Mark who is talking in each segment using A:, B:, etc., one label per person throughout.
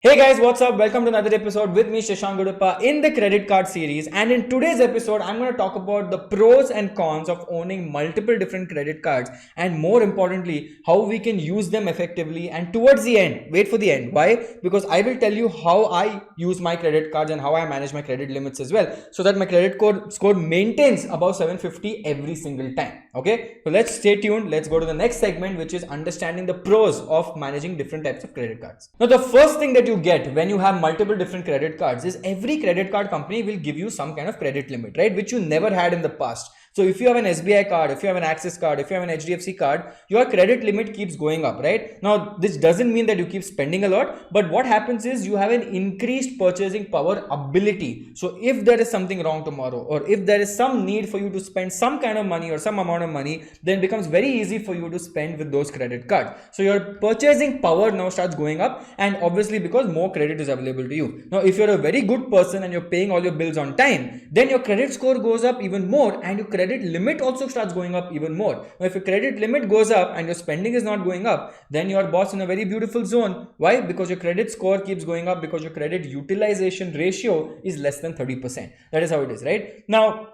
A: Hey guys, what's up? Welcome to another episode with me, Shashank in the credit card series. And in today's episode, I'm going to talk about the pros and cons of owning multiple different credit cards, and more importantly, how we can use them effectively. And towards the end, wait for the end. Why? Because I will tell you how I use my credit cards and how I manage my credit limits as well, so that my credit score maintains above 750 every single time. Okay, so let's stay tuned. Let's go to the next segment, which is understanding the pros of managing different types of credit cards. Now, the first thing that you get when you have multiple different credit cards is every credit card company will give you some kind of credit limit, right? Which you never had in the past. So if you have an SBI card, if you have an Axis card, if you have an HDFC card, your credit limit keeps going up, right? Now, this doesn't mean that you keep spending a lot, but what happens is you have an increased purchasing power ability. So if there is something wrong tomorrow, or if there is some need for you to spend some kind of money or some amount of money, then it becomes very easy for you to spend with those credit cards. So your purchasing power now starts going up, and obviously because more credit is available to you. Now, if you're a very good person and you're paying all your bills on time, then your credit score goes up even more, and your credit limit also starts going up even more. Now, if your credit limit goes up and your spending is not going up, then you're boss in a very beautiful zone. Why? Because your credit score keeps going up, because your credit utilization ratio is less than 30%. That is how it is, right? Now,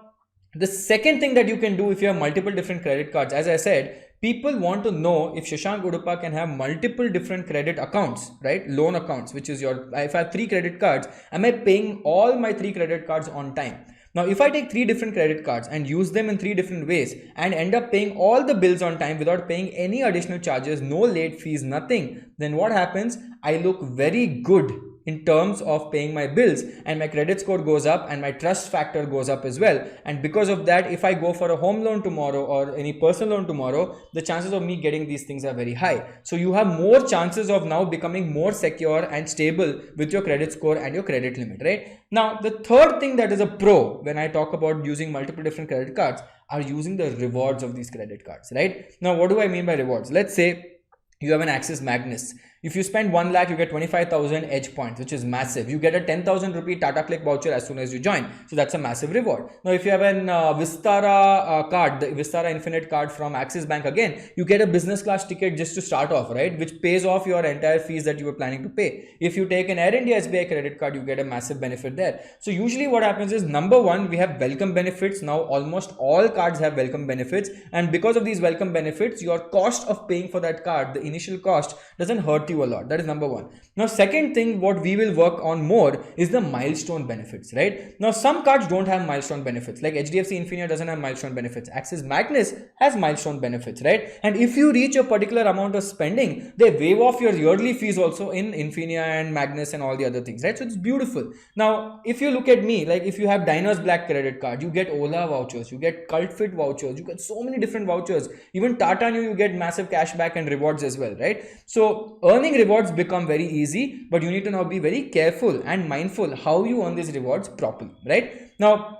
A: the second thing that you can do if you have multiple different credit cards, as I said, people want to know if Shashank Udupa can have multiple different credit accounts, right? Loan accounts, which is if I have 3 credit cards, am I paying all my 3 credit cards on time? Now, if I take 3 different credit cards and use them in 3 different ways and end up paying all the bills on time without paying any additional charges, no late fees, nothing, then what happens? I look very good in terms of paying my bills, and my credit score goes up and my trust factor goes up as well. And because of that, if I go for a home loan tomorrow or any personal loan tomorrow, the chances of me getting these things are very high. So you have more chances of now becoming more secure and stable with your credit score and your credit limit, right? Now, the third thing that is a pro when I talk about using multiple different credit cards are using the rewards of these credit cards, right? Now, what do I mean by rewards? Let's say you have an Axis Magnus. If you spend 1 lakh, you get 25,000 edge points, which is massive. You get a 10,000 rupee Tata Click voucher as soon as you join. So that's a massive reward. Now, if you have an Vistara card, the Vistara Infinite card from Axis Bank, again, you get a business class ticket just to start off, right? Which pays off your entire fees that you were planning to pay. If you take an Air India SBI credit card, you get a massive benefit there. So usually what happens is, number one, we have welcome benefits. Now, almost all cards have welcome benefits. And because of these welcome benefits, your cost of paying for that card, the initial cost, doesn't hurt you a lot. That is number one. Now, second thing, what we will work on more is the milestone benefits, right? Now, some cards don't have milestone benefits, like HDFC Infinia doesn't have milestone benefits. Axis Magnus has milestone benefits, right? And if you reach a particular amount of spending, they waive off your yearly fees also in Infinia and Magnus and all the other things, right? So it's beautiful. Now, if you look at me, like if you have Diners Black credit card, you get Ola vouchers, you get Cult Fit vouchers, you get so many different vouchers. Even Tata New, you get massive cashback and rewards as well, right? So earning rewards become very easy, but you need to now be very careful and mindful how you earn these rewards properly, right? Now,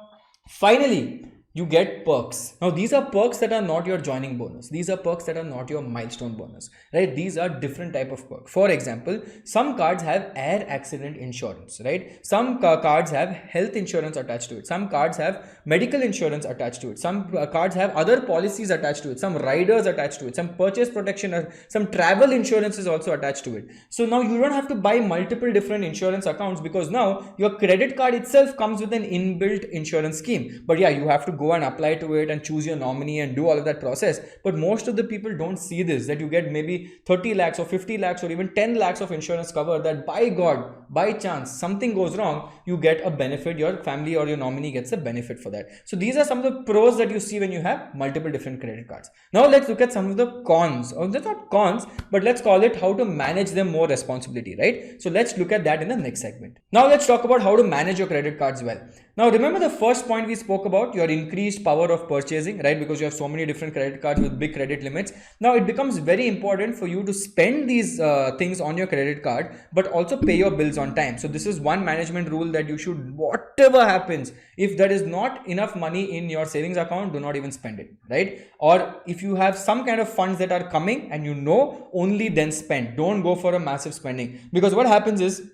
A: finally, you get perks. Now, these are perks that are not your joining bonus. These are perks that are not your milestone bonus, right? These are different type of perks. For example, some cards have air accident insurance, right? Some cards have health insurance attached to it. Some cards have medical insurance attached to it. Some cards have other policies attached to it. Some riders attached to it. Some purchase protection, or some travel insurance is also attached to it. So now you don't have to buy multiple different insurance accounts, because now your credit card itself comes with an inbuilt insurance scheme. But yeah, you have to go and apply to it and choose your nominee and do all of that process. But most of the people don't see this, that you get maybe 30 lakhs or 50 lakhs or even 10 lakhs of insurance cover, that by God, by chance, something goes wrong, you get a benefit, your family or your nominee gets a benefit for that. So these are some of the pros that you see when you have multiple different credit cards. Now let's look at some of the cons, or they're not cons, but let's call it how to manage them more responsibly, right? So let's look at that in the next segment. Now let's talk about how to manage your credit cards well. Now, remember the first point we spoke about, your increased power of purchasing, right? Because you have so many different credit cards with big credit limits. Now, it becomes very important for you to spend these things on your credit card, but also pay your bills on time. So this is one management rule, that you should, whatever happens, if there is not enough money in your savings account, do not even spend it, right? Or if you have some kind of funds that are coming and you know, only then spend. Don't go for a massive spending, because what happens is,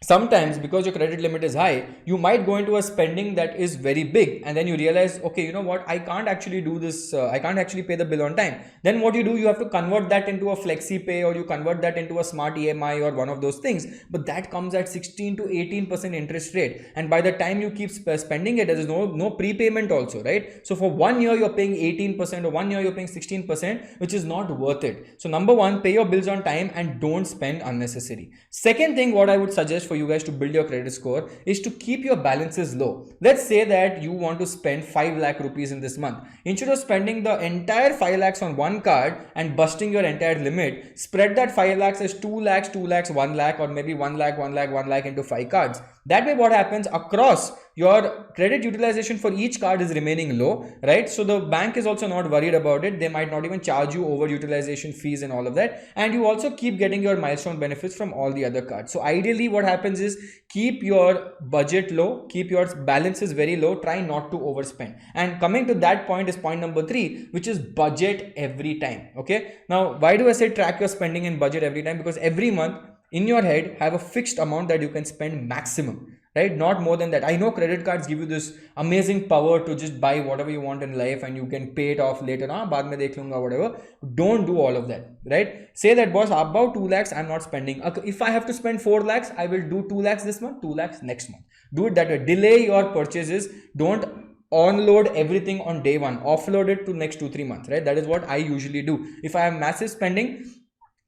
A: sometimes because your credit limit is high, you might go into a spending that is very big, and then you realize, okay, you know what, I can't actually do this, I can't actually pay the bill on time. Then what you do, you have to convert that into a flexi pay, or you convert that into a smart EMI or one of those things, but that comes at 16 to 18% interest rate, and by the time you keep spending it, there is no prepayment also, right? So for 1 year you're paying 18%, or 1 year you're paying 16%, which is not worth it. So number one, pay your bills on time and don't spend unnecessary. Second thing, what I would suggest for you guys to build your credit score is to keep your balances low. Let's say that you want to spend 5 lakh rupees in this month. Instead of spending the entire 5 lakhs on one card and busting your entire limit, spread that 5 lakhs as 2 lakhs, 2 lakhs, 1 lakh, or maybe 1 lakh, 1 lakh, 1 lakh into 5 cards. That way what happens, across your credit utilization for each card is remaining low, right? So the bank is also not worried about it. They might not even charge you over utilization fees and all of that, and you also keep getting your milestone benefits from all the other cards. So ideally what happens is, keep your budget low, keep your balances very low, try not to overspend. And coming to that point is point number 3, which is budget every time. Okay, now why do I say track your spending and budget every time? Because every month in your head have a fixed amount that you can spend maximum, right? Not more than that. I know credit cards give you this amazing power to just buy whatever you want in life and you can pay it off later, baad mein dekh lunga, whatever. Don't do all of that, right? Say that, boss, about 2 lakhs I'm not spending. If I have to spend 4 lakhs, I will do 2 lakhs this month, 2 lakhs next month. Do it that way. Delay your purchases. Don't onload everything on day one. Offload it to next 2-3 months, right? That is what I usually do. If I have massive spending,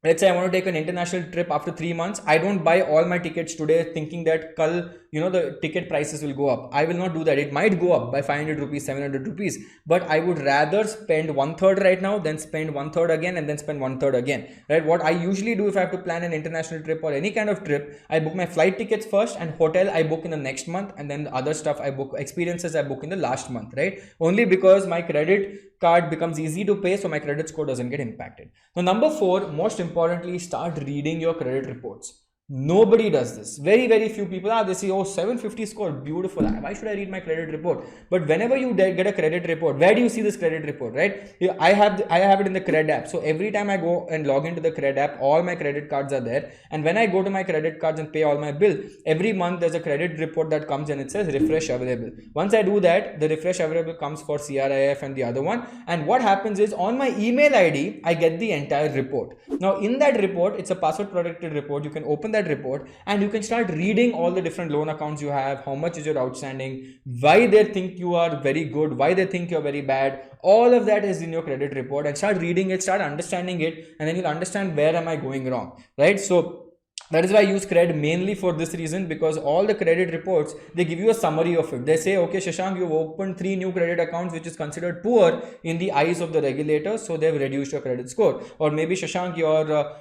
A: let's say I want to take an international trip after 3 months, I don't buy all my tickets today thinking that kal, the ticket prices will go up. I will not do that. It might go up by 500 rupees, 700 rupees, but I would rather spend 1/3 right now than spend 1/3 again and then spend 1/3 again, right? What I usually do if I have to plan an international trip or any kind of trip, I book my flight tickets first, and hotel I book in the next month, and then the other stuff I book, experiences I book in the last month, right? Only because my credit card becomes easy to pay, so my credit score doesn't get impacted. Now, number 4, most importantly, start reading your credit reports. Nobody does this. Very, very few people they say, oh, 750 score, beautiful. Why should I read my credit report? But whenever you get a credit report, where do you see this credit report, right? I have it in the Cred app. So every time I go and log into the Cred app, all my credit cards are there. And when I go to my credit cards and pay all my bill, every month there's a credit report that comes and it says refresh available. Once I do that, the refresh available comes for CRIF and the other one. And what happens is, on my email ID, I get the entire report. Now in that report, it's a password protected report. You can open that report and you can start reading all the different loan accounts you have, how much is your outstanding, why they think you are very good, why they think you're very bad. All of that is in your credit report, and start reading it, start understanding it, and then you'll understand where am I going wrong, right? So that is why I use Cred mainly for this reason, because all the credit reports, they give you a summary of it. They say, okay, Shashank, you've opened 3 new credit accounts, which is considered poor in the eyes of the regulators, so they've reduced your credit score. Or maybe, Shashank, your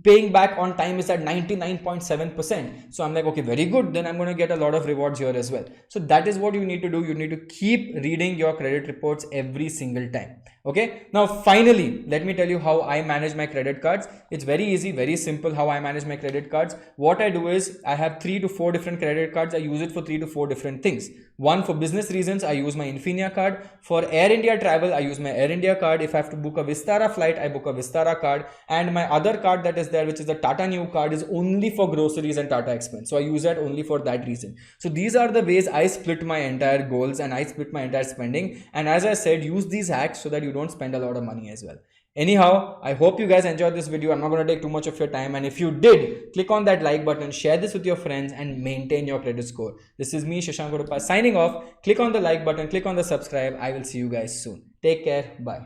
A: paying back on time is at 99.7%. So I'm like, okay, very good. Then I'm going to get a lot of rewards here as well. So that is what you need to do. You need to keep reading your credit reports every single time. Okay. Now, finally, let me tell you how I manage my credit cards. It's very easy, very simple how I manage my credit cards. What I do is, I have 3 to 4 different credit cards. I use it for 3 to 4 different things. One, for business reasons, I use my Infinia card. For Air India travel, I use my Air India card. If I have to book a Vistara flight, I book a Vistara card. And my other card that is there, which is the Tata Neu card, is only for groceries and Tata Expense. So I use that only for that reason. So these are the ways I split my entire goals and I split my entire spending. And as I said, use these hacks so that you don't spend a lot of money as well. Anyhow, I hope you guys enjoyed this video. I'm not going to take too much of your time. And if you did, click on that like button, share this with your friends, and maintain your credit score. This is me, Shashank signing off. Click on the like button, click on the subscribe. I will see you guys soon. Take care. Bye.